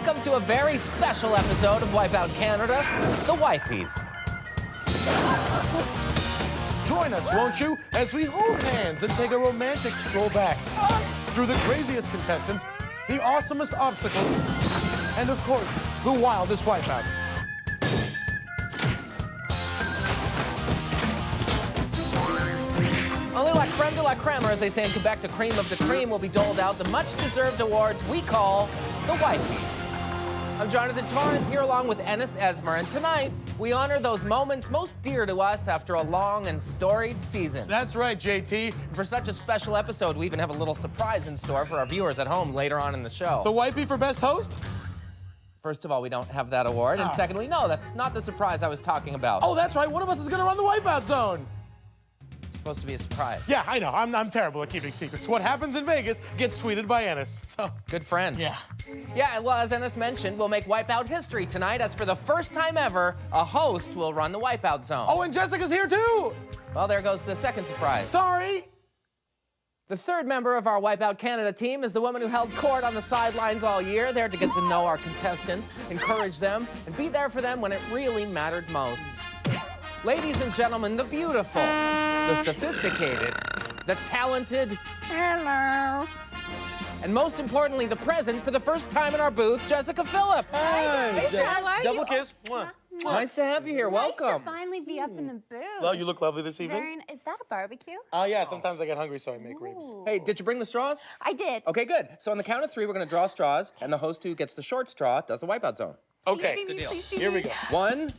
Welcome to a very special episode of Wipeout Canada, the Wipeys. Join us, won't you, as we hold hands and take a romantic stroll back through the craziest contestants, the awesomest obstacles, and of course, the wildest wipeouts. Only la creme, or as they say in Quebec, the cream of the cream will be doled out the much-deserved awards we call the Wipeys. I'm Jonathan Torrance here along with Ennis Esmer, and tonight we honor those moments most dear to us after a long and storied season. That's right, JT. For such a special episode, we even have a little surprise in store for our viewers at home later on in the show. The Wipey for Best Host? First of all, we don't have that award, and secondly, no, that's not the surprise I was talking about. Oh, that's right. One of us is going to run the Wipeout Zone. Supposed to be a surprise. Yeah, I know. I'm terrible at keeping secrets. What happens in Vegas gets tweeted by Ennis. So good friend. Yeah. Yeah, well, as Ennis mentioned, we'll make Wipeout history tonight, as for the first time ever, a host will run the Wipeout Zone. Oh, and Jessica's here too. Well, there goes the second surprise. Sorry. The third member of our Wipeout Canada team is the woman who held court on the sidelines all year, there to get to know our contestants, encourage them, and be there for them when it really mattered most. Ladies and gentlemen, the beautiful, the sophisticated, the talented, Hello. and most importantly, the present for the first time in our booth, Jessica Phillip. Hey, Jess. Double kiss. Mwah. Nice to have you here. Welcome. Nice to finally be up in the booth. Well, you look lovely this evening. Is that a barbecue? Oh, yeah. Sometimes I get hungry, so I make ribs. Ooh. Hey, did you bring the straws? I did. Okay, good. So on the count of three, we're going to draw straws, and the host who gets the short straw does the Wipeout Zone. Okay. Good deal. Here we go. 1,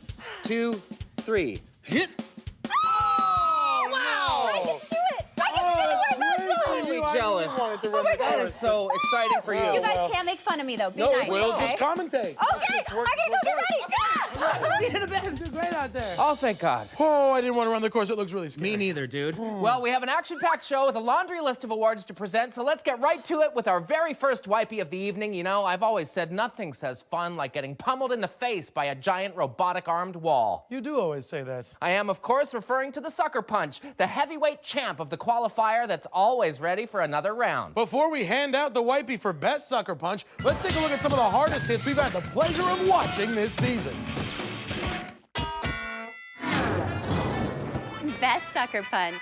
2, 3. Hit. Oh, wow! I get to do it! I get to do the Wipeout Zone! Really jealous. Oh my God. That is so exciting for you. You guys can't make fun of me, though. Be No, nice. We'll okay? just commentate. Okay, I gotta go get ready. You're great out there. Oh, thank God. Oh, I didn't want to run the course. It looks really scary. Me neither, dude. Well, we have an action-packed show with a laundry list of awards to present, so let's get right to it with our very first Wipey of the evening. You know, I've always said nothing says fun like getting pummeled in the face by a giant robotic-armed wall. You do always say that. I am, of course, referring to the Sucker Punch, the heavyweight champ of the qualifier that's always ready for another round. Before we hand out the Wipey for Best Sucker Punch, let's take a look at some of the hardest hits we've had the pleasure of watching this season. Best sucker punch.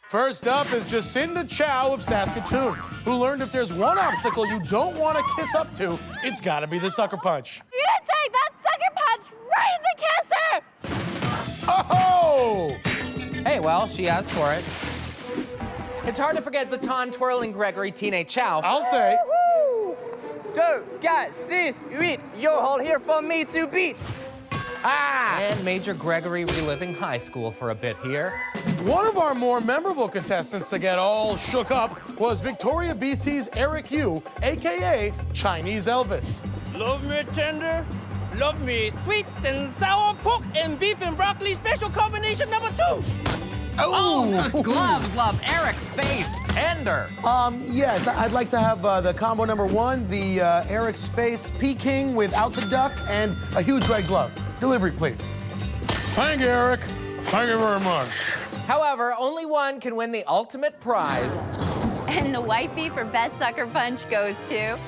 First up is Jacinda Chow of Saskatoon, who learned if there's one obstacle you don't want to kiss up to, it's gotta be the Sucker Punch. You didn't take that sucker punch right in the kisser! Oh! Hey, well, she asked for it. It's hard to forget baton-twirling Gregory Tine Chow. I'll say. 2, 4, 6, 8. You're all here for me to beat. And Major Gregory reliving high school for a bit here. One of our more memorable contestants to get all shook up was Victoria, BC's Eric Yu, AKA Chinese Elvis. Love me tender, love me sweet and sour pork and beef and broccoli special combination number 2. Oh, the gloves love Eric's face tender. Yes, I'd like to have the combo number 1, the Eric's Face Peking without the duck, and a huge red glove. Delivery, please. Thank you, Eric. Thank you very much. However, only one can win the ultimate prize. And the Wipey for Best Sucker Punch goes to...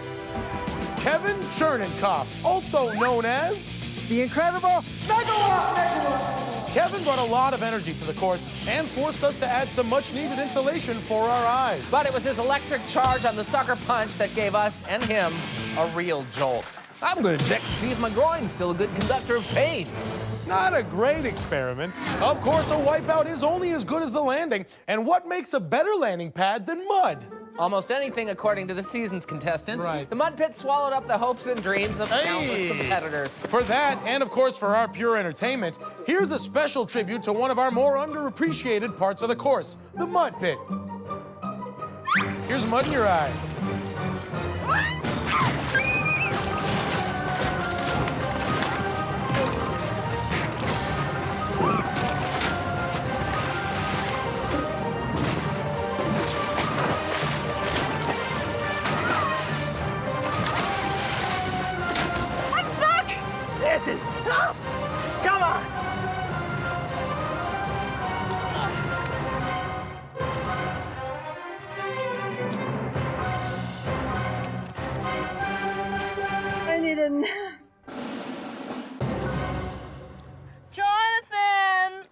Kevin Chernenkopf, also known as... The incredible Kevin brought a lot of energy to the course and forced us to add some much-needed insulation for our eyes. But it was his electric charge on the Sucker Punch that gave us and him a real jolt. I'm gonna check to see if my groin's still a good conductor of pain. Not a great experiment. Of course, a wipeout is only as good as the landing, and what makes a better landing pad than mud? Almost anything, according to the season's contestants. Right. The mud pit swallowed up the hopes and dreams of countless competitors. For that, and of course for our pure entertainment, here's a special tribute to one of our more underappreciated parts of the course, the mud pit. Here's mud in your eye. This is tough. Come on. Jonathan. Jonathan!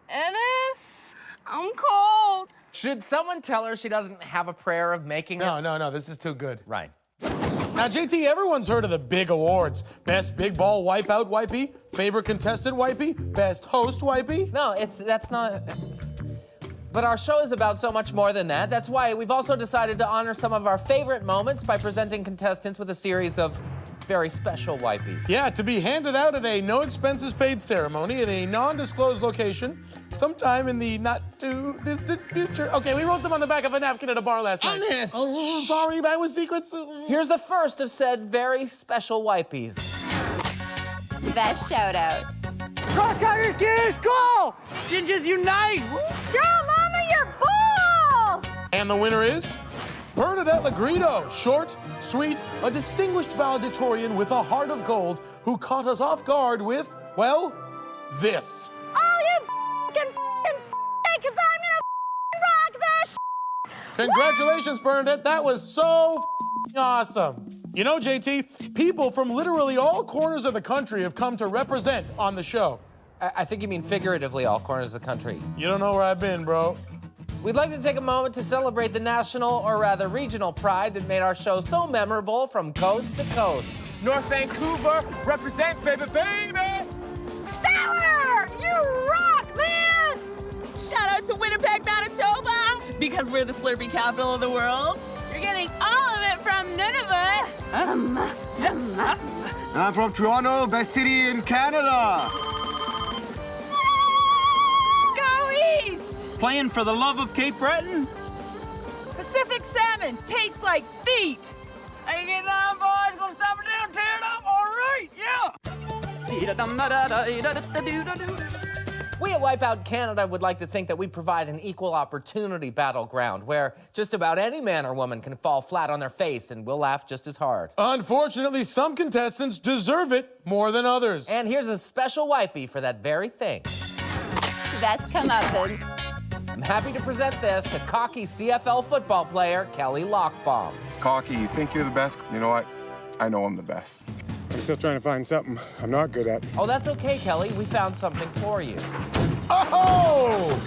Ennis? I'm cold. Should someone tell her she doesn't have a prayer of making it? No, this is too good. Right. Now, JT, everyone's heard of the big awards. Best Big Ball Wipeout Wipey, Favorite Contestant Wipey, Best Host Wipey. No, that's not. But our show is about so much more than that. That's why we've also decided to honor some of our favorite moments by presenting contestants with a series of very special wipies. Yeah, to be handed out at a no expenses paid ceremony in a non-disclosed location sometime in the not too distant future. Okay, we wrote them on the back of a napkin at a bar last night. Honest. Oh, sorry, man, with secrets. Here's the first of said very special wipies. Best shout out. Cross country skiers, go! Gingers unite! Show Mama your balls! And the winner is Bernadette Legredo, short, sweet, a distinguished valedictorian with a heart of gold who caught us off guard with, well, this. All you f***ing because I'm gonna rock this. Congratulations, Bernadette. That was so awesome. You know, JT, people from literally all corners of the country have come to represent on the show. I think you mean figuratively all corners of the country. You don't know where I've been, bro. We'd like to take a moment to celebrate the national, or rather regional pride that made our show so memorable from coast to coast. North Vancouver, represent, baby, baby! Stellar! You rock, man! Shout out to Winnipeg, Manitoba! Because we're the Slurpee capital of the world. You're getting all of it from Nunavut. I'm from Toronto, best city in Canada. Go east! Playing for the love of Cape Breton. Pacific salmon tastes like feet. How you getting on, boys? Gonna stop it down, tear it up? All right, yeah! We at Wipeout Canada would like to think that we provide an equal opportunity battleground where just about any man or woman can fall flat on their face and we'll laugh just as hard. Unfortunately, some contestants deserve it more than others. And here's a special wipey for that very thing. Best comeuppance. I'm happy to present this to cocky CFL football player Kelly Lockbaum. Cocky, you think you're the best? You know what? I know I'm the best. I'm still trying to find something I'm not good at. Oh, that's okay, Kelly. We found something for you. Oh!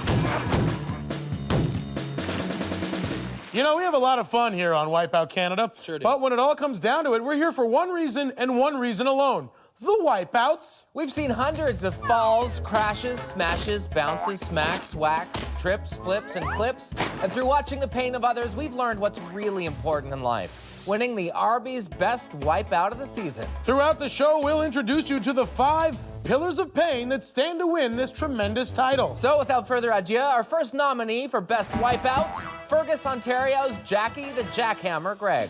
You know, we have a lot of fun here on Wipeout Canada. Sure do. But when it all comes down to it, we're here for one reason and one reason alone. The Wipeouts. We've seen hundreds of falls, crashes, smashes, bounces, smacks, whacks, trips, flips, and clips. And through watching the pain of others, we've learned what's really important in life. Winning the Arby's Best Wipeout of the season. Throughout the show, we'll introduce you to the 5 pillars of pain that stand to win this tremendous title. So without further ado, our first nominee for Best Wipeout, Fergus, Ontario's Jackie the Jackhammer Gregg.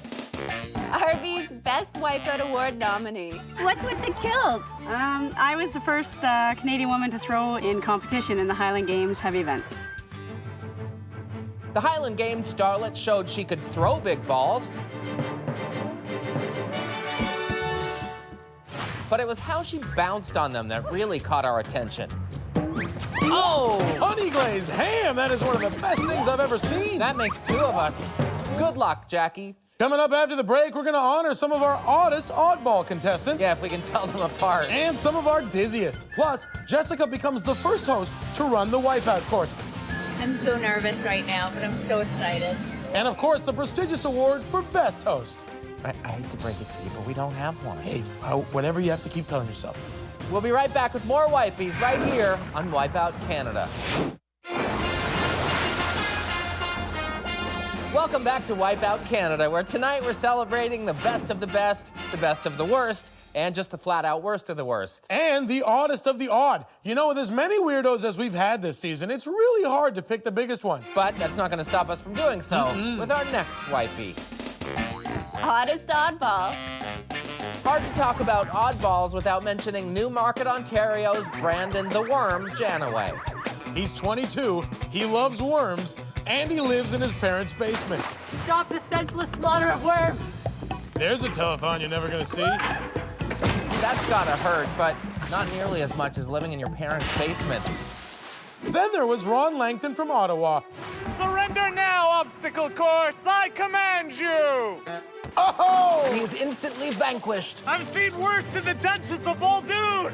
Arby's Best Wipeout Award nominee. What's with the kilt? I was the first Canadian woman to throw in competition in the Highland Games heavy events. The Highland Games starlet showed she could throw big balls, but it was how she bounced on them that really caught our attention. Oh! Honey glazed ham, that is one of the best things I've ever seen. That makes 2 of us. Good luck, Jackie. Coming up after the break, we're gonna honor some of our oddest oddball contestants. Yeah, if we can tell them apart. And some of our dizziest. Plus, Jessica becomes the first host to run the Wipeout course. I'm so nervous right now, but I'm so excited. And of course, the prestigious award for Best Host. I hate to break it to you, but we don't have one. Hey, whatever you have to keep telling yourself. We'll be right back with more Wipies right here on Wipeout Canada. Welcome back to Wipeout Canada, where tonight we're celebrating the best of the best of the worst, and just the flat-out worst of the worst. And the oddest of the odd. You know, with as many weirdos as we've had this season, it's really hard to pick the biggest one. But that's not going to stop us from doing so with our next Wipey. Hottest oddball. Hard to talk about oddballs without mentioning Newmarket, Ontario's Brandon the Worm Janaway. He's 22, he loves worms, and he lives in his parents' basement. Stop the senseless slaughter of worms. There's a telethon you're never gonna see. That's gotta hurt, but not nearly as much as living in your parents' basement. Then there was Ron Langton from Ottawa. Surrender now, obstacle course! I command you! Oh! And he's instantly vanquished. I've seen worse than the Duchess of Muldoon!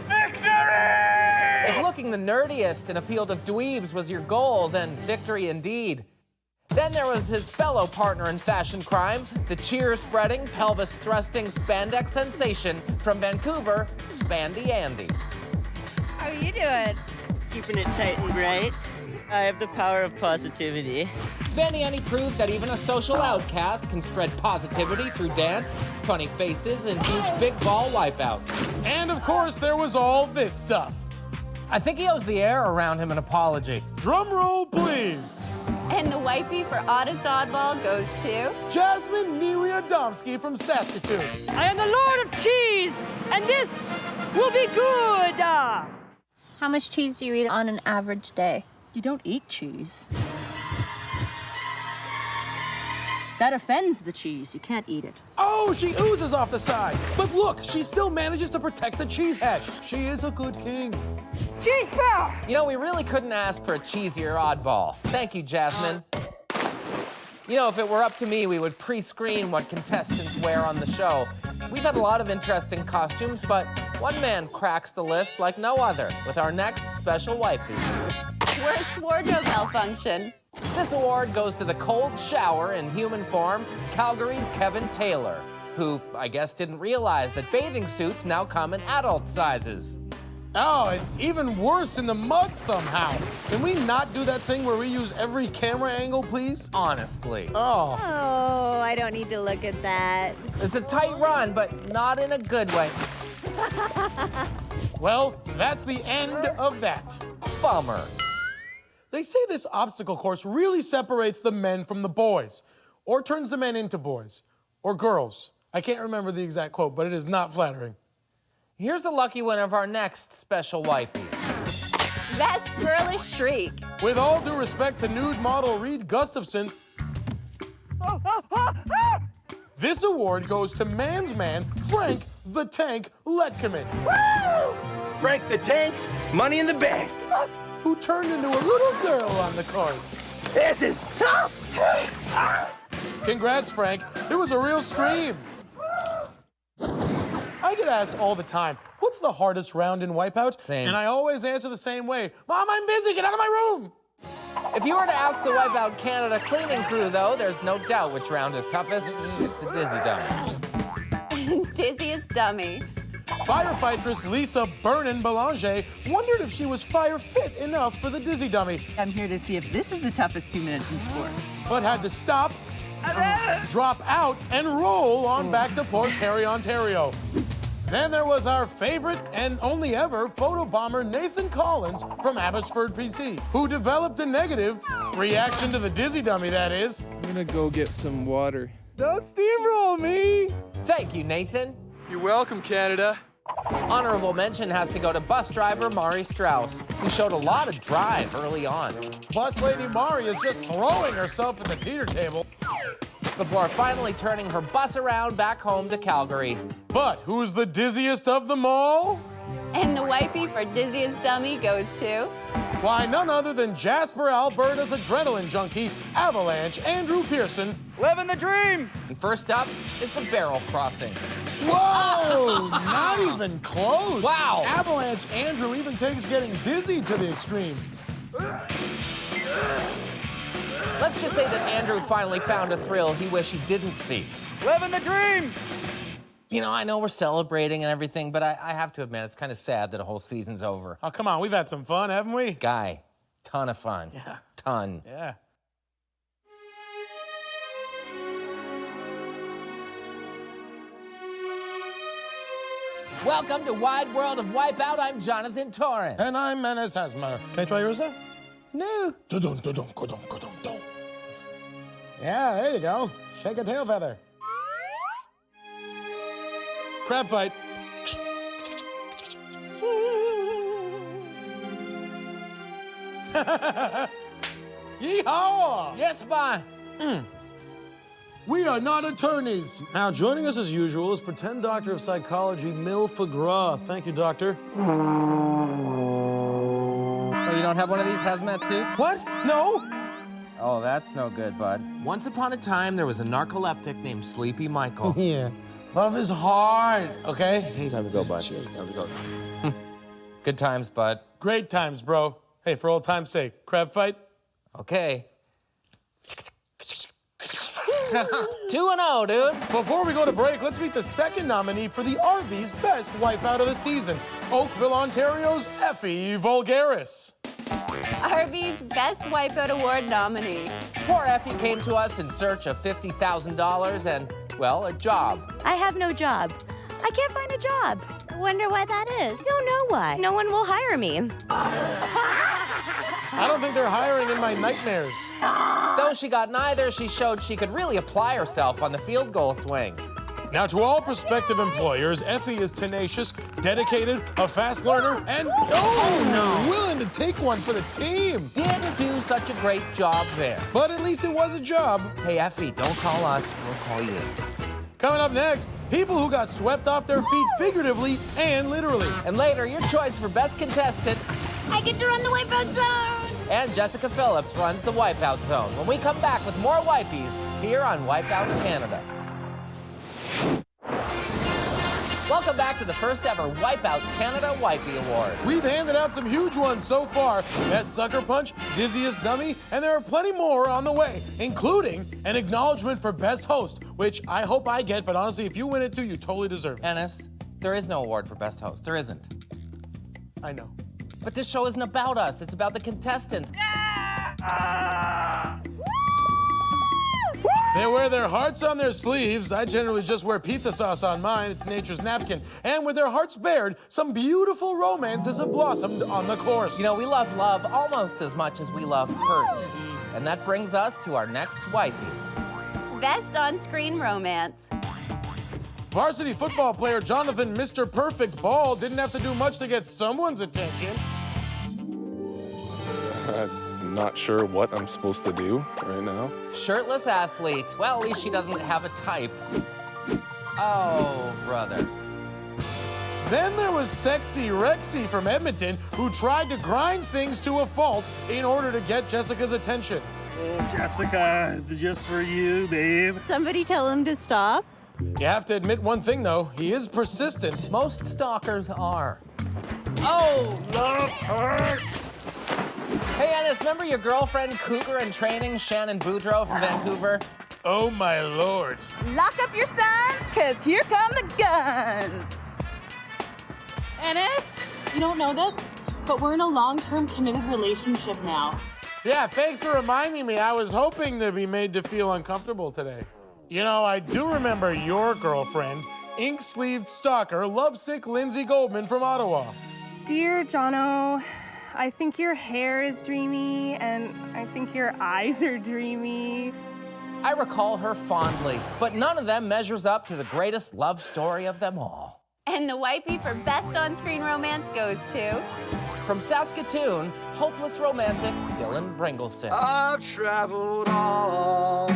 Victory! If looking the nerdiest in a field of dweebs was your goal, then victory indeed. Then there was his fellow partner in fashion crime, the cheer-spreading, pelvis-thrusting spandex sensation from Vancouver, Spandy Andy. How are you doing? Keeping it tight and bright. I have the power of positivity. Spandy Andy proves that even a social outcast can spread positivity through dance, funny faces, and huge big ball wipeout. And of course, there was all this stuff. I think he owes the air around him an apology. Drum roll, please. And the wipey for oddest oddball goes to... Jasmine Niewiadomski from Saskatoon. I am the Lord of Cheese, and this will be good! How much cheese do you eat on an average day? You don't eat cheese. That offends the cheese. You can't eat it. Oh, she oozes off the side. But look, she still manages to protect the cheese head. She is a good king. Cheese foul! You know, we really couldn't ask for a cheesier oddball. Thank you, Jasmine. You know, if it were up to me, we would pre-screen what contestants wear on the show. We've had a lot of interesting costumes, but one man cracks the list like no other with our next special wipey. Worst wardrobe malfunction. This award goes to the cold shower in human form, Calgary's Kevin Taylor, who I guess didn't realize that bathing suits now come in adult sizes. Oh, it's even worse in the mud somehow. Can we not do that thing where we use every camera angle, please? Honestly. Oh. Oh, I don't need to look at that. It's a tight run, but not in a good way. Well, that's the end of that. Bummer. They say this obstacle course really separates the men from the boys, or turns the men into boys, or girls. I can't remember the exact quote, but it is not flattering. Here's the lucky winner of our next special wipey. Best girlish shriek. With all due respect to nude model Reed Gustafson, this award goes to man's man, Frank the Tank Letkeman. Woo! Frank the Tank's money in the bank. Who turned into a little girl on the course. This is tough. Congrats, Frank. It was a real scream. I get asked all the time, what's the hardest round in Wipeout? Same. And I always answer the same way. Mom, I'm busy, get out of my room. If you were to ask the Wipeout Canada cleaning crew, though, there's no doubt which round is toughest. It's the Dizzy Dummy. Dizziest dummy. Firefightress Lisa Burnin Belanger wondered if she was fire fit enough for the Dizzy Dummy, I'm here to see if this is the toughest 2 minutes in sport. but had to stop, drop out, and roll on back to Port Perry, Ontario. Then there was our favorite and only ever photobomber Nathan Collins from Abbotsford, PC, who developed a negative reaction to the Dizzy Dummy, that is. I'm gonna go get some water. Don't steamroll me! Thank you, Nathan. You're welcome, Canada. Honorable mention has to go to bus driver Mari Strauss, who showed a lot of drive early on. Bus Lady Mari is just throwing herself at the teeter table. Before finally turning her bus around back home to Calgary. But who's the dizziest of them all? And the wipey for dizziest dummy goes to... Why, none other than Jasper, Alberta's adrenaline junkie, Avalanche, Andrew Pearson. Living the dream! And first up is the barrel crossing. Whoa! Not even close. Wow. Avalanche Andrew even takes getting dizzy to the extreme. Let's just say that Andrew finally found a thrill he wished he didn't see. Living the dream! You know, I know we're celebrating and everything, but I have to admit, it's kind of sad that a whole season's over. Oh, come on, we've had some fun, haven't we? Guy, ton of fun. Yeah. Ton. Yeah. Welcome to Wide World of Wipeout. I'm Jonathan Torrance. And I'm Menace Hasmer. Can I try yours now? No. Yeah, there you go. Shake a tail feather. Crab fight. Yeehaw! Yes, ma. We are not attorneys. Now, joining us as usual is pretend doctor of psychology, Mil Fagra. Thank you, doctor. Oh, you don't have one of these hazmat suits? What? No? Oh, that's no good, bud. Once upon a time, there was a narcoleptic named Sleepy Michael. Yeah. Love is hard, okay? It's time to go, bud. It's time to go. Good times, bud. Great times, bro. Hey, for old time's sake, crab fight? Okay. 2-0, dude. Before we go to break, let's meet the second nominee for the Arby's Best Wipeout of the Season, Oakville, Ontario's Effie Vulgaris. Arby's Best Wipeout Award nominee. Poor Effie came to us in search of $50,000 and, well, a job. I have no job. I can't find a job. I wonder why that is. Don't know why. No one will hire me. I don't think they're hiring in my nightmares. Though she got neither, she showed she could really apply herself on the field goal swing. Now, to all prospective employers, Effie is tenacious, dedicated, a fast learner, and willing to take one for the team. Didn't do such a great job there. But at least it was a job. Hey, Effie, don't call us. We'll call you. Coming up next, people who got swept off their feet figuratively and literally. And later, your choice for best contestant. I get to run the Wipeout Zone. And Jessica Phillips runs the Wipeout Zone when we come back with more Wipies here on Wipeout Canada. Welcome back to the first ever Wipeout Canada Wipey Award. We've handed out some huge ones so far. Best Sucker Punch, Dizziest Dummy, and there are plenty more on the way, including an acknowledgement for Best Host, which I hope I get, but honestly, if you win it too, you totally deserve it. Ennis, there is no award for Best Host. There isn't. I know. But this show isn't about us. It's about the contestants. They wear their hearts on their sleeves. I generally just wear pizza sauce on mine. It's nature's napkin. And with their hearts bared, some beautiful romances have blossomed on the course. You know, we love love almost as much as we love hurt. And that brings us to our next Wipey. Best on-screen romance. Varsity football player Jonathan Mr. Perfect Ball didn't have to do much to get someone's attention. I'm not sure what I'm supposed to do right now. Shirtless athlete. Well, at least she doesn't have a type. Oh, brother. Then there was Sexy Rexy from Edmonton, who tried to grind things to a fault in order to get Jessica's attention. Oh, Jessica, just for you, babe. Somebody tell him to stop. You have to admit one thing, though. He is persistent. Most stalkers are. Oh, love hurt. Hey, Ennis, remember your girlfriend cougar in training, Shannon Boudreau from Vancouver? Oh, my Lord. Lock up your signs, because here come the guns. Ennis, you don't know this, but we're in a long-term committed relationship now. Yeah, thanks for reminding me. I was hoping to be made to feel uncomfortable today. You know, I do remember your girlfriend, ink-sleeved stalker, lovesick Lindsay Goldman from Ottawa. Dear Jono, I think your hair is dreamy, and I think your eyes are dreamy. I recall her fondly, but none of them measures up to the greatest love story of them all. And the Wipey for Best On-Screen Romance goes to... From Saskatoon, hopeless romantic Dylan Bringleson. I've traveled all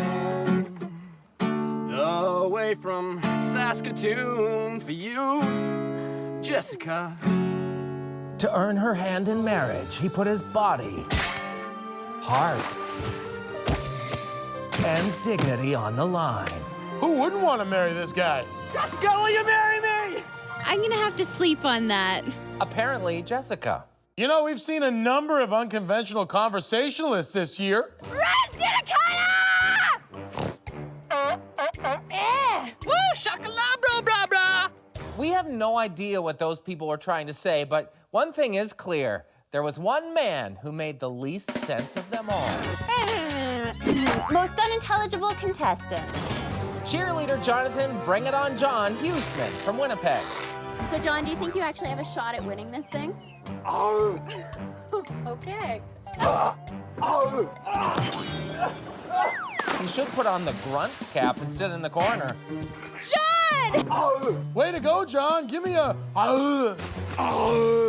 the way from Saskatoon for you, Jessica. To earn her hand in marriage, he put his body, heart, and dignity on the line. Who wouldn't want to marry this guy? Jessica, will you marry me? I'm gonna have to sleep on that. Apparently, Jessica. You know, we've seen a number of unconventional conversationalists this year. Woo, shakalabra, blah, blah. We have no idea what those people were trying to say, but one thing is clear. There was one man who made the least sense of them all. Most unintelligible contestant. Cheerleader Jonathan Bring It On John Huseman from Winnipeg. So, John, do you think you actually have a shot at winning this thing? Okay. He should put on the grunt's cap and sit in the corner. John! Way to go, John. Give me a...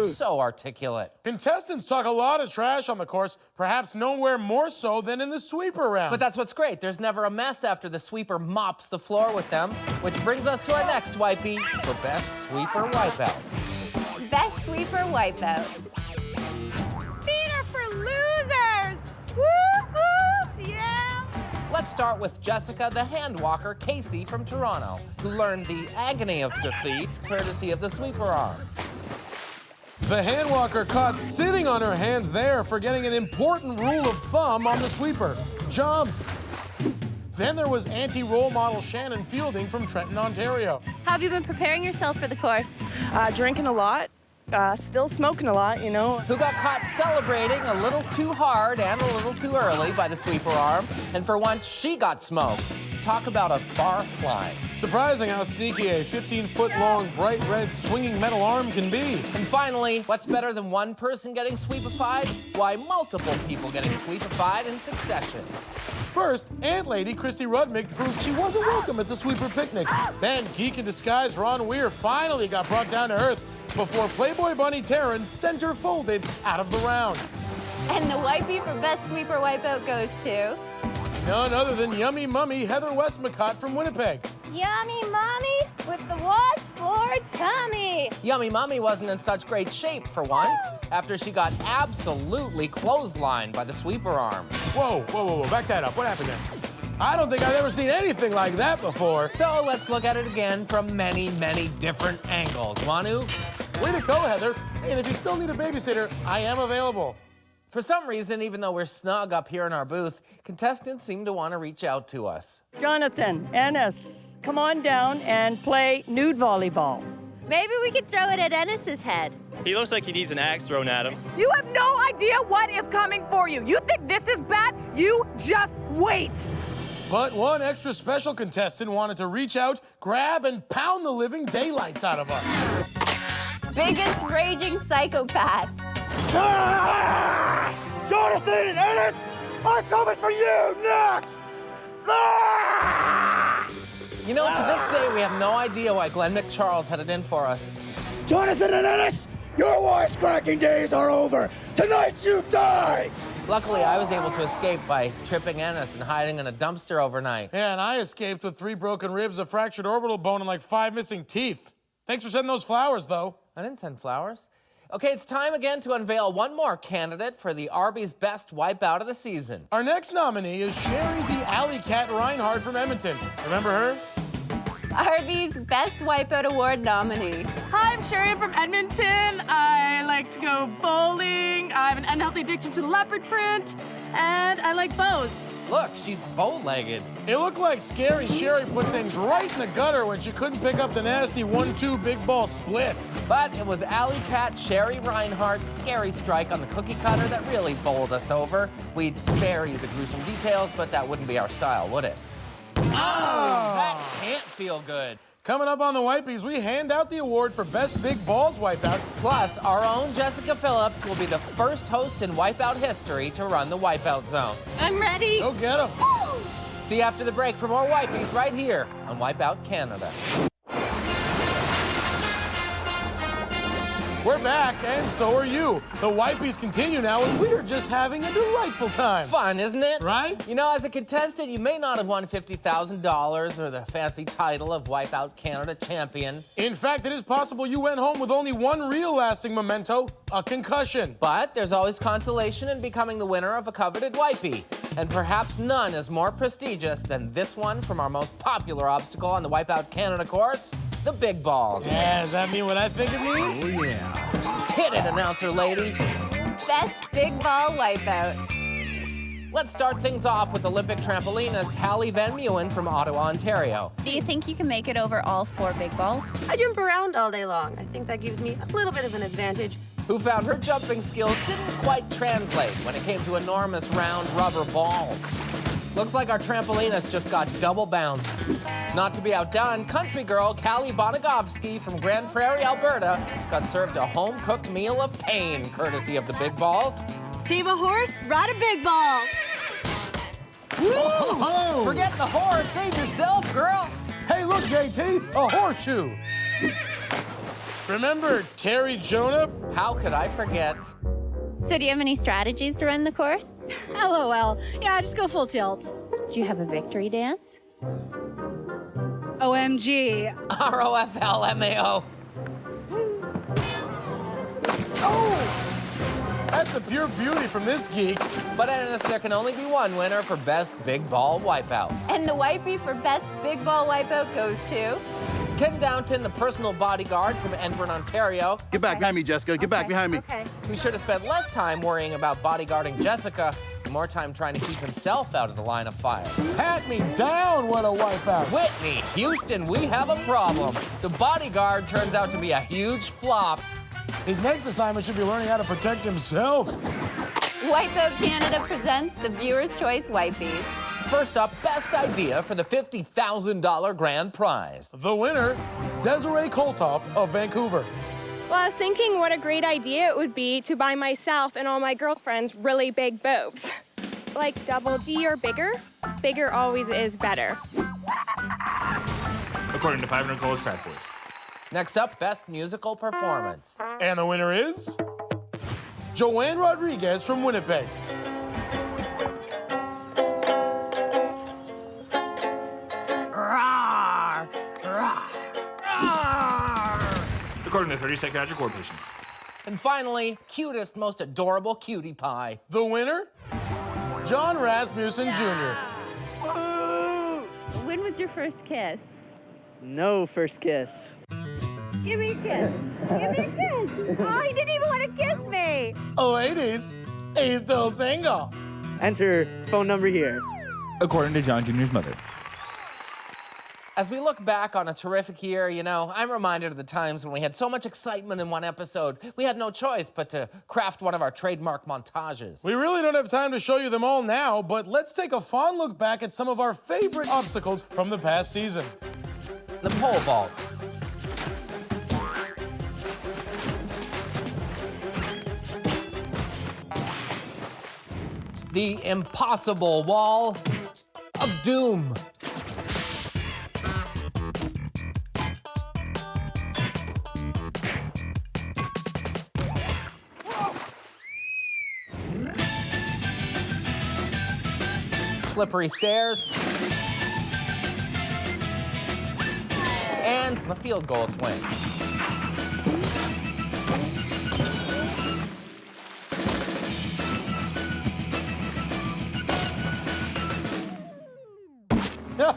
So articulate. Contestants talk a lot of trash on the course, perhaps nowhere more so than in the sweeper round. But that's what's great. There's never a mess after the sweeper mops the floor with them, which brings us to our next Wipey for Best Sweeper Wipeout. Best Sweeper Wipeout. Feet are for losers! Woo-hoo! Let's start with Jessica the Handwalker Casey from Toronto, who learned the agony of defeat courtesy of the sweeper arm. The handwalker caught sitting on her hands there, forgetting an important rule of thumb on the sweeper: jump. Then there was anti-role model Shannon Fielding from Trenton, Ontario. How have you been preparing yourself for the course? Drinking a lot, still smoking a lot, you know. Who got caught celebrating a little too hard and a little too early by the sweeper arm, and for once she got smoked. Talk about a bar fly. Surprising how sneaky a 15-foot-long, bright red, swinging metal arm can be. And finally, what's better than one person getting sweepified? Why, multiple people getting sweepified in succession. First, Ant Lady Christy Rudnick proved she wasn't welcome at the sweeper picnic. Then, geek in disguise Ron Weir finally got brought down to earth before Playboy Bunny Taryn center-folded out of the round. And the Wipey for Best Sweeper Wipeout goes to... None other than Yummy Mummy Heather Westmacott from Winnipeg. Yummy Mommy with the washboard tummy. Yummy Mummy wasn't in such great shape for once, after she got absolutely clotheslined by the sweeper arm. Whoa, whoa, whoa, whoa, back that up. What happened there? I don't think I've ever seen anything like that before. So let's look at it again from many, many different angles. Wanu? Way to go, Heather. And if you still need a babysitter, I am available. For some reason, even though we're snug up here in our booth, contestants seem to want to reach out to us. Jonathan, Ennis, come on down and play nude volleyball. Maybe we could throw it at Ennis's head. He looks like he needs an axe thrown at him. You have no idea what is coming for you. You think this is bad? You just wait. But one extra special contestant wanted to reach out, grab, and pound the living daylights out of us. Biggest raging psychopath. Ah! Jonathan and Ennis, I'm coming for you next! Ah! You know, to this day, we have no idea why Glenn McCharles had it in for us. Jonathan and Ennis, your wisecracking days are over. Tonight you die! Luckily, I was able to escape by tripping Ennis and hiding in a dumpster overnight. Yeah, and I escaped with 3 broken ribs, a fractured orbital bone, and like 5 missing teeth. Thanks for sending those flowers, though. I didn't send flowers. Okay, it's time again to unveil one more candidate for the Arby's Best Wipeout of the season. Our next nominee is Sherry the Alley Cat Reinhardt from Edmonton. Remember her? Arby's Best Wipeout Award nominee. Hi, I'm Sherry from Edmonton. I like to go bowling. I have an unhealthy addiction to leopard print, and I like bows. Look, she's bow-legged. It looked like Scary Sherry put things right in the gutter when she couldn't pick up the nasty 1-2 big ball split. But it was Alley Cat Sherry Reinhardt's scary strike on the cookie cutter that really bowled us over. We'd spare you the gruesome details, but that wouldn't be our style, would it? Oh, that can't feel good. Coming up on the Wipies, we hand out the award for Best Big Balls Wipeout. Plus, our own Jessica Phillips will be the first host in Wipeout history to run the Wipeout Zone. I'm ready. Go get 'em. See you after the break for more Wipies right here on Wipeout Canada. We're back, and so are you. The Wipies continue now, and we're just having a delightful time. Fun, isn't it? Right? You know, as a contestant, you may not have won $50,000 or the fancy title of Wipeout Canada Champion. In fact, it is possible you went home with only one real lasting memento, a concussion. But there's always consolation in becoming the winner of a coveted Wipey. And perhaps none is more prestigious than this one from our most popular obstacle on the Wipeout Canada course, the big balls. Yeah, does that mean what I think it means? Oh, yeah. Hit it, announcer lady. Best Big Ball Wipeout. Let's start things off with Olympic trampolinist Hallie Van Meeuwen from Ottawa, Ontario. Do you think you can make it over all 4 big balls? I jump around all day long. I think that gives me a little bit of an advantage. Who found her jumping skills didn't quite translate when it came to enormous round rubber balls. Looks like our trampolinist just got double bounced. Not to be outdone, country girl Callie Bonagovsky from Grand Prairie, Alberta, got served a home-cooked meal of pain, courtesy of the big balls. Save a horse, ride a big ball. Woo! Forget the horse, save yourself, girl. Hey, look, JT, a horseshoe. Remember Terry Jonah? How could I forget? So do you have any strategies to run the course? LOL. Yeah, just go full tilt. Do you have a victory dance? OMG. ROFLMAO. Oh! That's a pure beauty from this geek. But Ennis, there can only be one winner for Best Big Ball Wipeout. And the Wipey for Best Big Ball Wipeout goes to... Ken Downton, the personal bodyguard from Edinburgh, Ontario. Get back behind me, Jessica. Get back behind me. Okay. Who should have spent less time worrying about bodyguarding Jessica and more time trying to keep himself out of the line of fire. Pat me down, what a wipeout. Whitney, Houston, we have a problem. The bodyguard turns out to be a huge flop. His next assignment should be learning how to protect himself. Wipeout Canada presents the Viewer's Choice Wipies. First up, best idea for the $50,000 grand prize. The winner, Desiree Koltoff of Vancouver. Well, I was thinking what a great idea it would be to buy myself and all my girlfriends really big boobs. Like double D or bigger. Bigger always is better. According to 500 College Frat Boys. Next up, best musical performance. And the winner is Joanne Rodriguez from Winnipeg. According to 30 psychiatric ward patients. And finally, cutest, most adorable cutie pie. The winner, John Rasmussen Jr. When was your first kiss? No first kiss. Give me a kiss. Give me a kiss. Oh, he didn't even want to kiss me. Ladies, he's still single. Enter phone number here. According to John Jr.'s mother. As we look back on a terrific year, you know, I'm reminded of the times when we had so much excitement in one episode, we had no choice but to craft one of our trademark montages. We really don't have time to show you them all now, but let's take a fond look back at some of our favorite obstacles from the past season. The pole vault. The impossible wall of doom. Slippery stairs. And the field goal swing.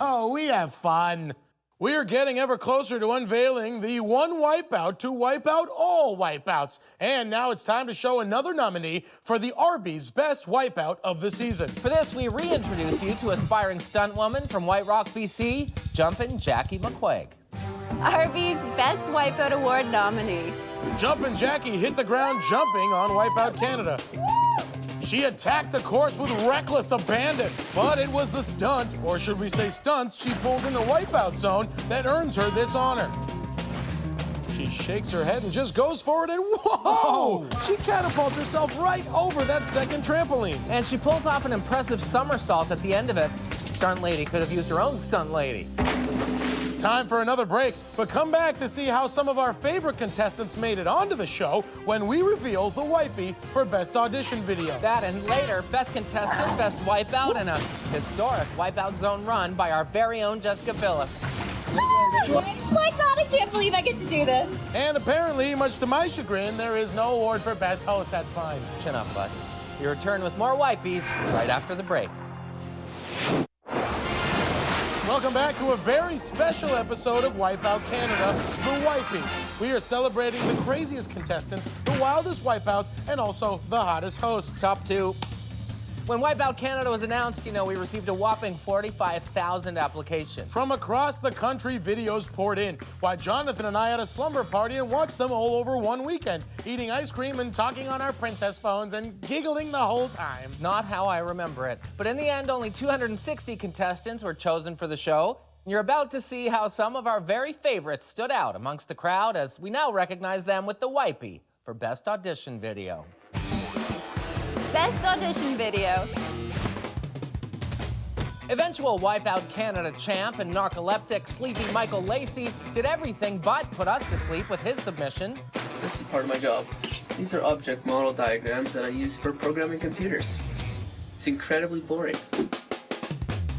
Oh, we have fun. We are getting ever closer to unveiling the one wipeout to wipe out all wipeouts. And now it's time to show another nominee for the Arby's Best Wipeout of the season. For this, we reintroduce you to aspiring stunt woman from White Rock, BC, Jumpin' Jackie McQuaig. Arby's Best Wipeout Award nominee. Jumpin' Jackie hit the ground jumping on Wipeout Canada. She attacked the course with reckless abandon, but it was the stunt, or should we say stunts, she pulled in the wipeout zone that earns her this honor. She shakes her head and just goes for it, and whoa! She catapults herself right over that second trampoline. And she pulls off an impressive somersault at the end of it. Stunt lady could have used her own stunt lady. Time for another break, but come back to see how some of our favorite contestants made it onto the show when we reveal the Wipey for Best Audition Video. That and later, Best Contestant, Best Wipeout, and a historic Wipeout Zone run by our very own Jessica Phillips. Oh my God, I can't believe I get to do this. And apparently, much to my chagrin, there is no award for Best Host. That's fine. Chin up, bud. We return with more Wipies right after the break. Welcome back to a very special episode of Wipeout Canada, the Wipies. We are celebrating the craziest contestants, the wildest wipeouts, and also the hottest hosts. Top two. When Wipeout Canada was announced, you know, we received a whopping 45,000 applications. From across the country, videos poured in, while Jonathan and I had a slumber party and watched them all over one weekend, eating ice cream and talking on our princess phones and giggling the whole time. Not how I remember it. But in the end, only 260 contestants were chosen for the show. You're about to see how some of our very favorites stood out amongst the crowd as we now recognize them with the Wipey for Best Audition Video. Best Audition Video. Eventual Wipeout Canada champ and narcoleptic sleepy Michael Lacey did everything but put us to sleep with his submission. This is part of my job. These are object model diagrams that I use for programming computers. It's incredibly boring.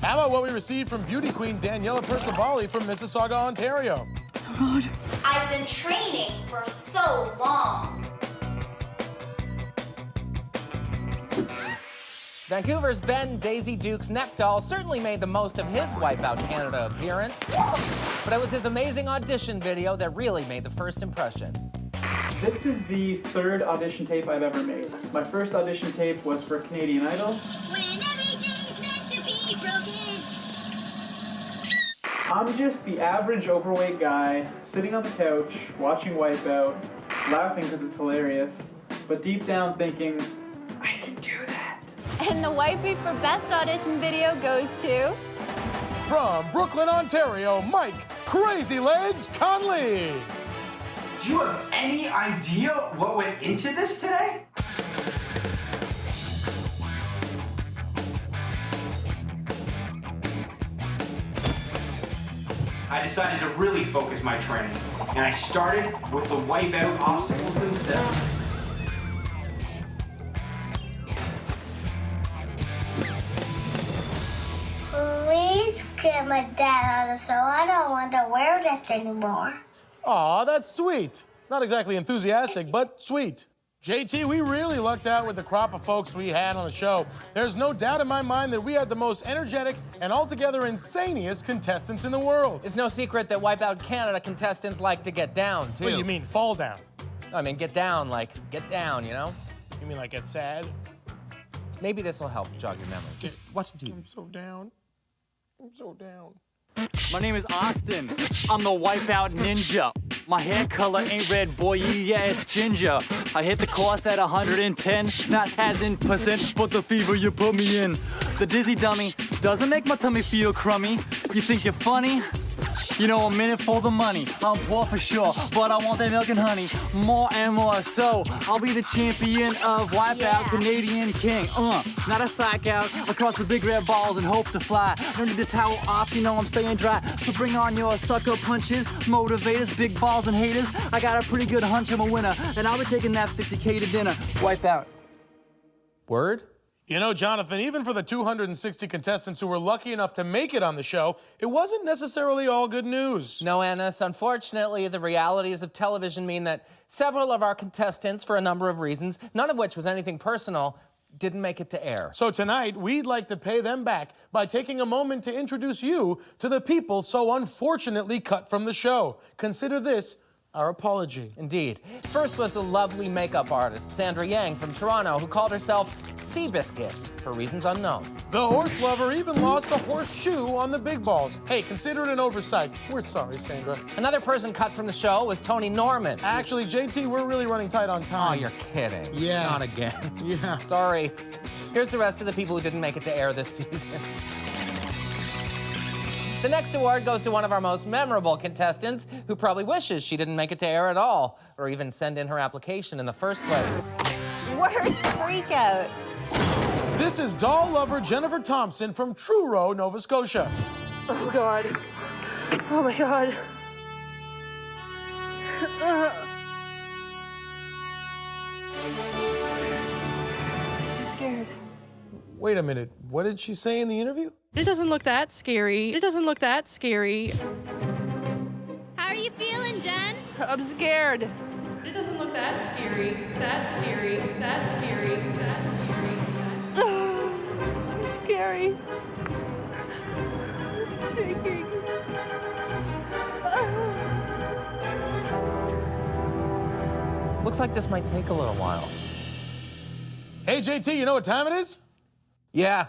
How about what we received from beauty queen Daniela Percivali from Mississauga, Ontario? Oh God. I've been training for so long. Vancouver's Ben Daisy Dukes Neckdoll certainly made the most of his Wipeout Canada appearance, but it was his amazing audition video that really made the first impression. This is the third audition tape I've ever made. My first audition tape was for Canadian Idol. When everything's meant to be broken. I'm just the average overweight guy sitting on the couch watching Wipeout, laughing because it's hilarious, but deep down thinking, I can do that. And the Whitey for Best Audition Video goes to... From Brooklyn, Ontario, Mike Crazy Legs Conley. Do you have any idea what went into this today? I decided to really focus my training, and I started with the Wipeout obstacles themselves. Please get my dad on the show. I don't want to wear this anymore. Aw, that's sweet. Not exactly enthusiastic, but sweet. JT, we really lucked out with the crop of folks we had on the show. There's no doubt in my mind that we had the most energetic and altogether insaniest contestants in the world. It's no secret that Wipeout Canada contestants like to get down, too. What do you mean, fall down? I mean, get down, like, get down, you know? You mean like get sad? Maybe this will help jog your memory. Just watch the TV. I'm so down. I'm so down. My name is Austin. I'm the Wipeout Ninja. My hair color ain't red, boy, yeah, it's ginger. I hit the course at 110, not as in percent, but the fever you put me in. The dizzy dummy doesn't make my tummy feel crummy. You think you're funny? You know, I'm in it for the money. I'm poor for sure, but I want that milk and honey. More and more, so I'll be the champion of Wipeout, Canadian king. Not a psych out, across the big red balls and hope to fly. No need to towel off, you know I'm staying dry. So bring on your sucker punches, motivators, big balls and haters. I got a pretty good hunch I'm a winner, and I'll be taking that 50K to dinner. Wipeout. Word? You know, Jonathan, even for the 260 contestants who were lucky enough to make it on the show, it wasn't necessarily all good news. No, Ennis. Unfortunately, the realities of television mean that several of our contestants, for a number of reasons, none of which was anything personal, didn't make it to air. So tonight, we'd like to pay them back by taking a moment to introduce you to the people so unfortunately cut from the show. Consider this our apology. Indeed. First was the lovely makeup artist, Sandra Yang from Toronto, who called herself Seabiscuit for reasons unknown. The horse lover even lost a horseshoe on the big balls. Hey, consider it an oversight. We're sorry, Sandra. Another person cut from the show was Tony Norman. Actually, JT, we're really running tight on time. Oh, you're kidding. Yeah. Not again. Yeah. Sorry. Here's the rest of the people who didn't make it to air this season. The next award goes to one of our most memorable contestants who probably wishes she didn't make it to air at all, or even send in her application in the first place. Worst freakout. This is doll lover Jennifer Thompson from Truro, Nova Scotia. Oh, God. Oh, my God. I'm so scared. Wait a minute, what did she say in the interview? It doesn't look that scary. It doesn't look that scary. How are you feeling, Jen? I'm scared. It doesn't look that scary. That scary. That scary. That scary. It's too scary. It's shaking. Looks like this might take a little while. Hey, JT, you know what time it is? Yeah.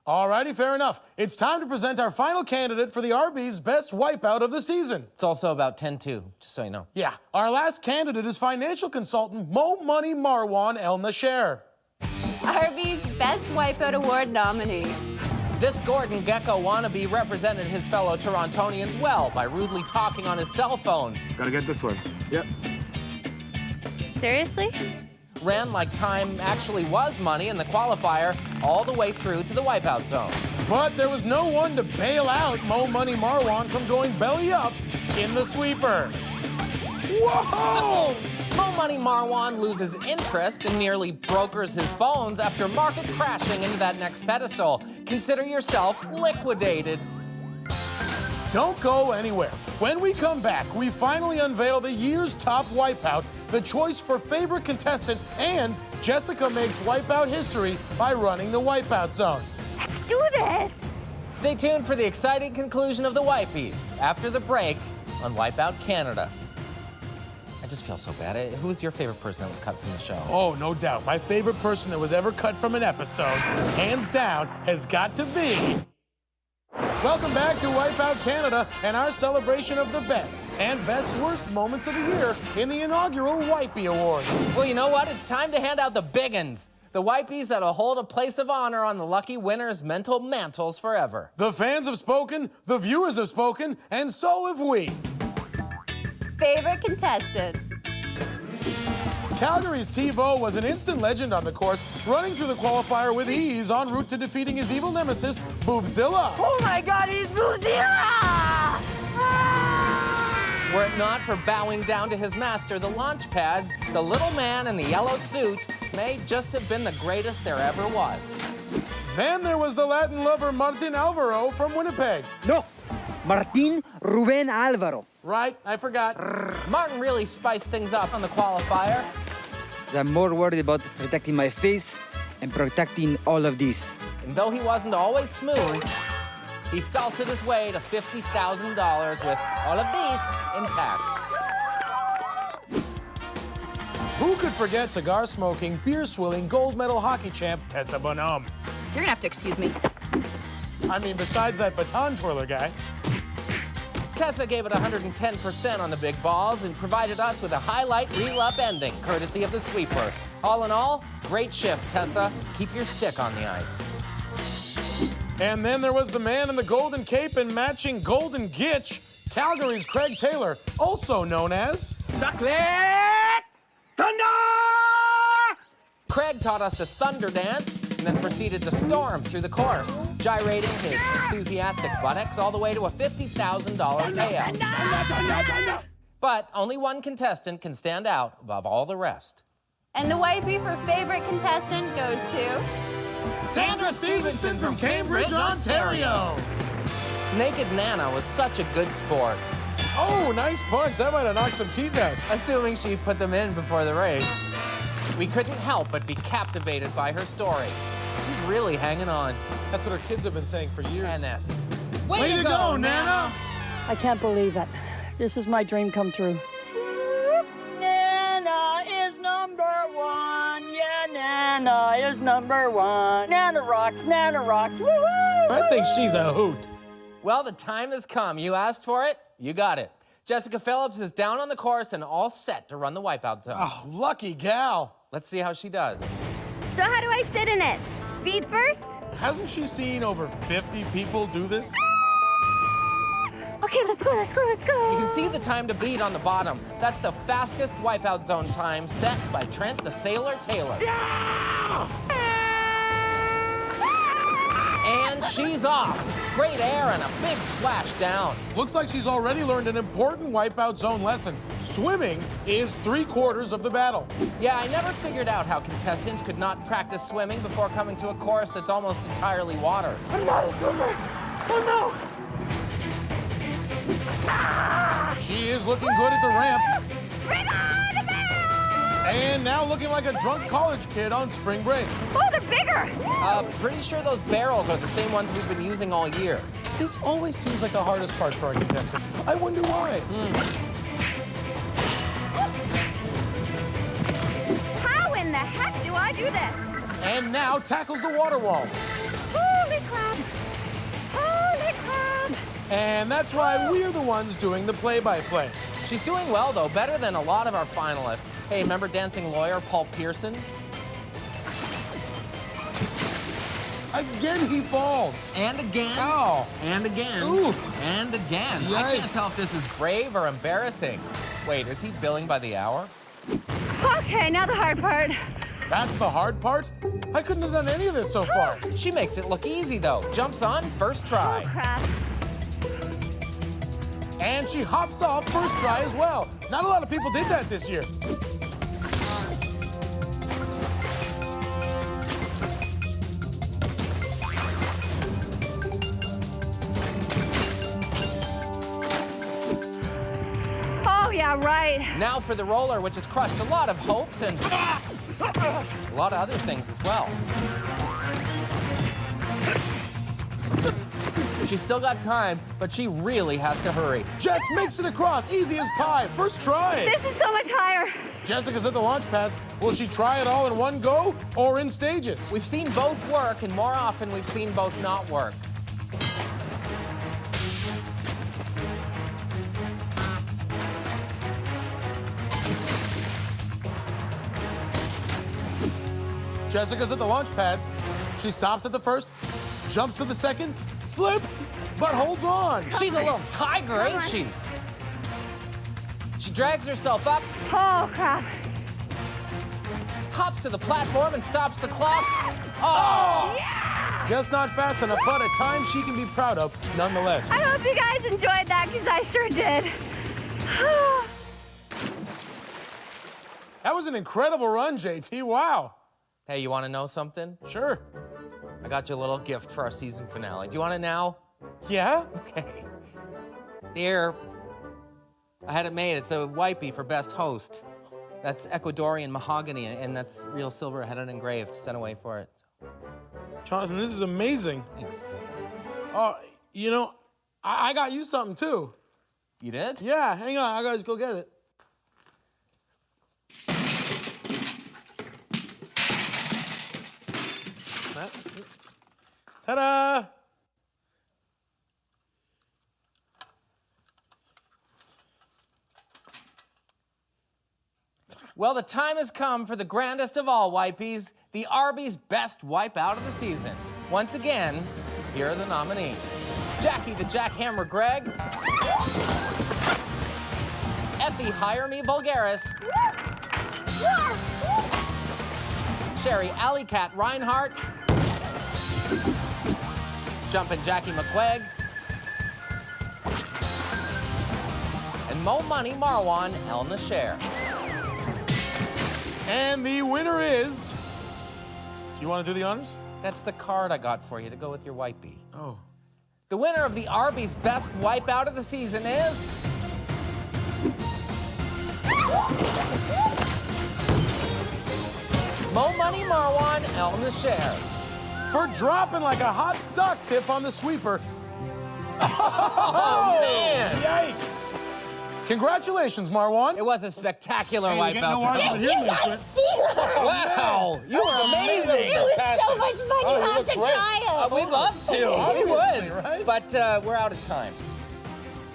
Alrighty, fair enough. It's time to present our final candidate for the RB's Best Wipeout of the season. It's also about 10-2, just so you know. Yeah, our last candidate is financial consultant Mo Money Marwan El Nasher. RB's Best Wipeout Award nominee. This Gordon Gecko wannabe represented his fellow Torontonians well by rudely talking on his cell phone. Gotta get this one. Yep. Seriously? Ran like time actually was money in the qualifier all the way through to the wipeout zone. But there was no one to bail out Mo Money Marwan from going belly up in the sweeper. Whoa! Mo Money Marwan loses interest and nearly brokers his bones after market crashing into that next pedestal. Consider yourself liquidated. Don't go anywhere. When we come back, we finally unveil the year's top Wipeout, the choice for favorite contestant, and Jessica makes Wipeout history by running the Wipeout zone. Let's do this. Stay tuned for the exciting conclusion of the Wipies after the break on Wipeout Canada. I just feel so bad. Who's your favorite person that was cut from the show? Oh, no doubt. My favorite person that was ever cut from an episode, hands down, has got to be... Welcome back to Wipeout Canada and our celebration of the best and best worst moments of the year in the inaugural Wipey Awards. Well, you know what? It's time to hand out the big uns. The Wipies that'll hold a place of honor on the lucky winner's mental mantles forever. The fans have spoken, the viewers have spoken, and so have we. Favorite contestant. Calgary's T-Bow was an instant legend on the course, running through the qualifier with ease en route to defeating his evil nemesis, Boobzilla. Oh my God, he's Boobzilla! Were it not for bowing down to his master, the launch pads, the little man in the yellow suit may just have been the greatest there ever was. Then there was the Latin lover Martin Alvaro from Winnipeg. No, Martin Ruben Alvaro. Right, I forgot. Martin really spiced things up on the qualifier. I'm more worried about protecting my face and protecting all of these. And though he wasn't always smooth, he salsaed his way to $50,000 with all of these intact. Who could forget cigar-smoking, beer-swilling, gold medal hockey champ Tessa Bonhomme? You're gonna have to excuse me. I mean, besides that baton twirler guy. Tessa gave it 110% on the big balls and provided us with a highlight reel-up ending, courtesy of the sweeper. All in all, great shift, Tessa. Keep your stick on the ice. And then there was the man in the golden cape and matching golden gitch, Calgary's Craig Taylor, also known as... Chocolate Thunder! Craig taught us the thunder dance and then proceeded to storm through the course, gyrating his enthusiastic buttocks all the way to a $50,000 payout. But only one contestant can stand out above all the rest. And the Wipey for favorite contestant goes to... Sandra Stevenson from Cambridge, Ontario. Naked Nana was such a good sport. Oh, nice punch. That might have knocked some teeth out. Assuming she put them in before the race. We couldn't help but be captivated by her story. She's really hanging on. That's what her kids have been saying for years. NS. Way to go, Nana! I can't believe it. This is my dream come true. Nana is number one. Yeah, Nana is number one. Nana rocks, woohoo! I think she's a hoot. Well, the time has come. You asked for it, you got it. Jessica Phillips is down on the course and all set to run the Wipeout zone. Oh, lucky gal. Let's see how she does. So how do I sit in it? Feet first? Hasn't she seen over 50 people do this? Okay, let's go. You can see the time to beat on the bottom. That's the fastest Wipeout zone time set by Trent the Sailor Taylor. And she's off. Great air and a big splash down. Looks like she's already learned an important Wipeout zone lesson. Swimming is 3/4 of the battle. Yeah, I never figured out how contestants could not practice swimming before coming to a course that's almost entirely water. I'm not a swimmer. Oh no! She is looking good at the ramp. And now looking like a drunk college kid on spring break. Oh, they're bigger! Pretty sure those barrels are the same ones we've been using all year. This always seems like the hardest part for our contestants. I wonder why. How in the heck do I do this? And now tackles the water wall. Holy crap! Holy crap! And that's why we're the ones doing the play-by-play. She's doing well, though, better than a lot of our finalists. Hey, remember dancing lawyer Paul Pearson? Again, he falls. And again. Ow. And again. Ooh. And again. Yikes. I can't tell if this is brave or embarrassing. Wait, is he billing by the hour? Okay, now the hard part. That's the hard part? I couldn't have done any of this so far. She makes it look easy, though. Jumps on first try. Oh, crap. And she hops off first try as well. Not a lot of people did that this year. yeah, right. Now for the roller, which has crushed a lot of hopes and a lot of other things as well. She's still got time, but she really has to hurry. Jess makes it across, easy as pie, first try. This is so much higher. Jessica's at the launch pads. Will she try it all in one go or in stages? We've seen both work, and more often we've seen both not work. Jessica's at the launch pads. She stops at the first, jumps to the second, slips, but holds on. She's a little tiger, ain't she? She drags herself up. Oh, crap. Hops to the platform and stops the clock. Oh! Yeah! Just not fast enough, but a time she can be proud of nonetheless. I hope you guys enjoyed that, because I sure did. That was an incredible run, JT. Wow. Hey, you want to know something? Sure. I got you a little gift for our season finale. Do you want it now? Yeah? Okay. Here, I had it made. It's a wipey for best host. That's Ecuadorian mahogany, and that's real silver. I had it engraved, sent away for it. Jonathan, this is amazing. Thanks. You know, I got you something too. You did? Yeah, hang on, I gotta just go get it. Ta-da! Well, the time has come for the grandest of all wipies, the Arby's best wipeout of the season. Once again, here are the nominees. Jackie the Jackhammer Greg. Effie Hire Me Vulgaris. Sherry Alley Cat Reinhardt. Jumpin' Jackie McQuaig. And Mo Money Marwan El Nasher. And the winner is... Do you want to do the honors? That's the card I got for you to go with your wipey. Oh. The winner of the Arby's best wipeout of the season is... Mo Money Marwan El Nasher. For dropping like a hot stock tip on the sweeper. Oh, man! Yikes! Congratulations, Marwan. It was a spectacular wipeout. Did you guys see that? Wow, you were amazing. It was so much fun. You have to try it. We'd love to. We Obviously, would. right? But we're out of time.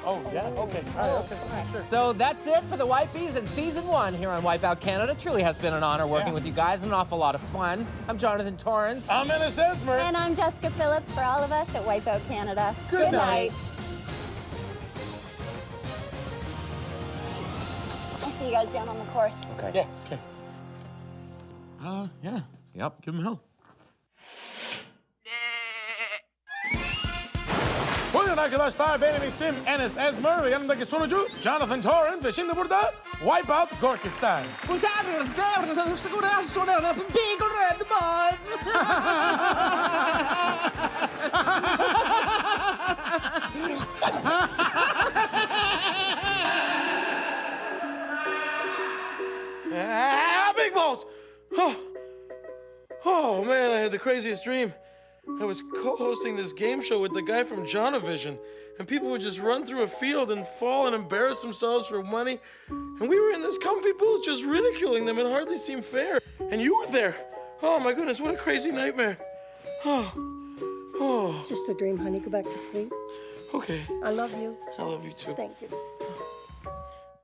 Oh, yeah? Okay. All right, okay. Sure. So that's it for the Wipies in Season 1 here on Wipeout Canada. Truly has been an honor working with you guys. An awful lot of fun. I'm Jonathan Torrance. I'm Ennis Esmer. And I'm Jessica Phillips for all of us at Wipeout Canada. Good night. I'll see you guys down on the course. Okay. Yeah, okay. Yeah. Yep. Give him hell. Bugün arkadaşlar benim ismim Enes Esmer ve yanımdaki sunucu Jonathan Torrance ve şimdi burada Wipeout Gorkistan. Big red boys. Big balls! Oh man, I had the craziest dream. I was co-hosting this game show with the guy from Jonavision, and people would just run through a field and fall and embarrass themselves for money. And we were in this comfy booth just ridiculing them. It hardly seemed fair. And you were there. Oh my goodness, what a crazy nightmare. Oh. It's just a dream, honey. Go back to sleep. Okay. I love you. I love you too. Thank you.